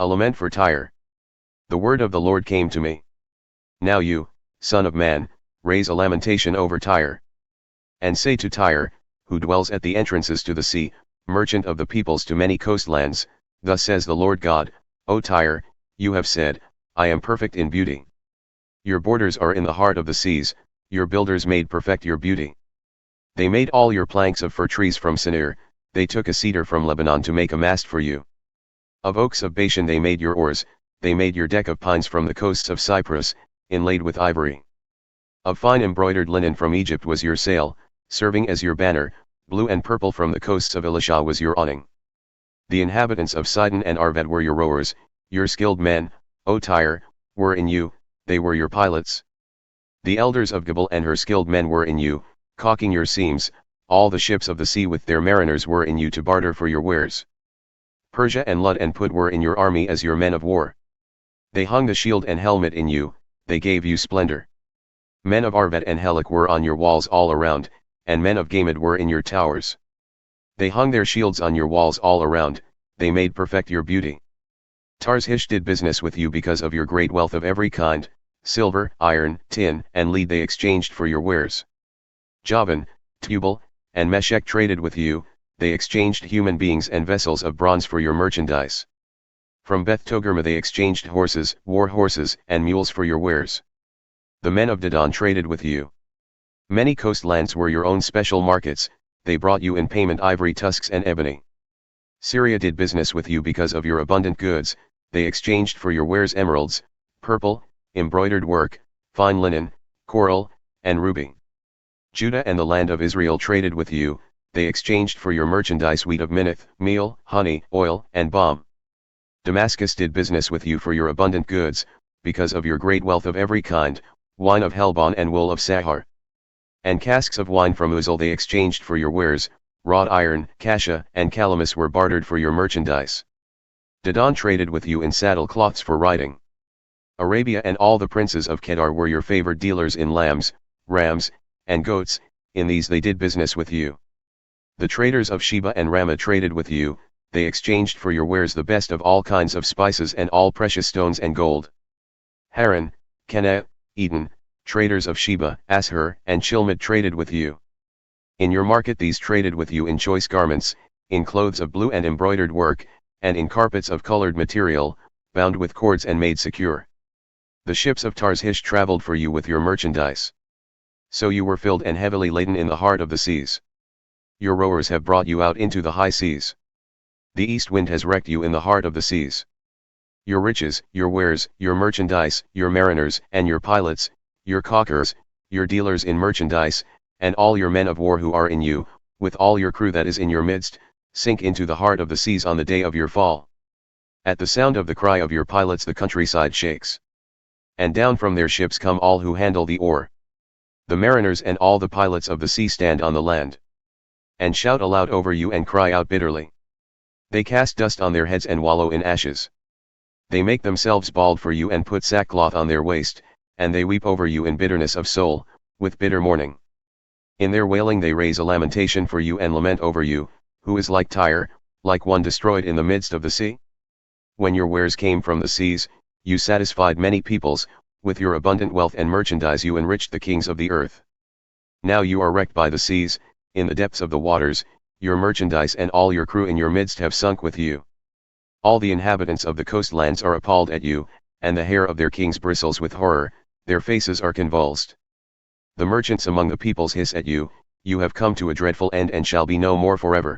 A lament for Tyre. The word of the Lord came to me. Now you, son of man, raise a lamentation over Tyre. And say to Tyre, who dwells at the entrances to the sea, merchant of the peoples to many coastlands, thus says the Lord God, O Tyre, you have said, I am perfect in beauty. Your borders are in the heart of the seas, your builders made perfect your beauty. They made all your planks of fir trees from Senir, they took a cedar from Lebanon to make a mast for you. Of oaks of Bashan they made your oars, they made your deck of pines from the coasts of Cyprus, inlaid with ivory. Of fine embroidered linen from Egypt was your sail, serving as your banner, blue and purple from the coasts of Elishah was your awning. The inhabitants of Sidon and Arvad were your rowers, your skilled men, O Tyre, were in you, they were your pilots. The elders of Gebal and her skilled men were in you, caulking your seams, all the ships of the sea with their mariners were in you to barter for your wares. Persia and Lud and Put were in your army as your men of war. They hung the shield and helmet in you, they gave you splendor. Men of Arvad and Helek were on your walls all around, and men of Gamad were in your towers. They hung their shields on your walls all around, they made perfect your beauty. Tarshish did business with you because of your great wealth of every kind, silver, iron, tin, and lead they exchanged for your wares. Javan, Tubal, and Meshech traded with you, they exchanged human beings and vessels of bronze for your merchandise. From Beth Togarmah they exchanged horses, war horses, and mules for your wares. The men of Dedan traded with you. Many coastlands were your own special markets, they brought you in payment ivory tusks and ebony. Syria did business with you because of your abundant goods, they exchanged for your wares emeralds, purple, embroidered work, fine linen, coral, and ruby. Judah and the land of Israel traded with you, they exchanged for your merchandise wheat of Minnith, meal, honey, oil, and balm. Damascus did business with you for your abundant goods, because of your great wealth of every kind, wine of Helbon and wool of Sahar. And casks of wine from Uzal they exchanged for your wares, wrought iron, cassia, and calamus were bartered for your merchandise. Dedan traded with you in saddle cloths for riding. Arabia and all the princes of Kedar were your favored dealers in lambs, rams, and goats, in these they did business with you. The traders of Sheba and Ramah traded with you, they exchanged for your wares the best of all kinds of spices and all precious stones and gold. Haran, Kenah, Eden, traders of Sheba, Ashur, and Chilmad traded with you. In your market these traded with you in choice garments, in clothes of blue and embroidered work, and in carpets of colored material, bound with cords and made secure. The ships of Tarshish traveled for you with your merchandise. So you were filled and heavily laden in the heart of the seas. Your rowers have brought you out into the high seas. The east wind has wrecked you in the heart of the seas. Your riches, your wares, your merchandise, your mariners and your pilots, your caulkers, your dealers in merchandise, and all your men of war who are in you, with all your crew that is in your midst, sink into the heart of the seas on the day of your fall. At the sound of the cry of your pilots the countryside shakes. And down from their ships come all who handle the oar. The mariners and all the pilots of the sea stand on the land. And shout aloud over you and cry out bitterly. They cast dust on their heads and wallow in ashes. They make themselves bald for you and put sackcloth on their waist, and they weep over you in bitterness of soul, with bitter mourning. In their wailing they raise a lamentation for you and lament over you, who is like Tyre, like one destroyed in the midst of the sea. When your wares came from the seas, you satisfied many peoples, with your abundant wealth and merchandise you enriched the kings of the earth. Now you are wrecked by the seas, in the depths of the waters, your merchandise and all your crew in your midst have sunk with you. All the inhabitants of the coastlands are appalled at you, and the hair of their kings bristles with horror, their faces are convulsed. The merchants among the peoples hiss at you, you have come to a dreadful end and shall be no more forever.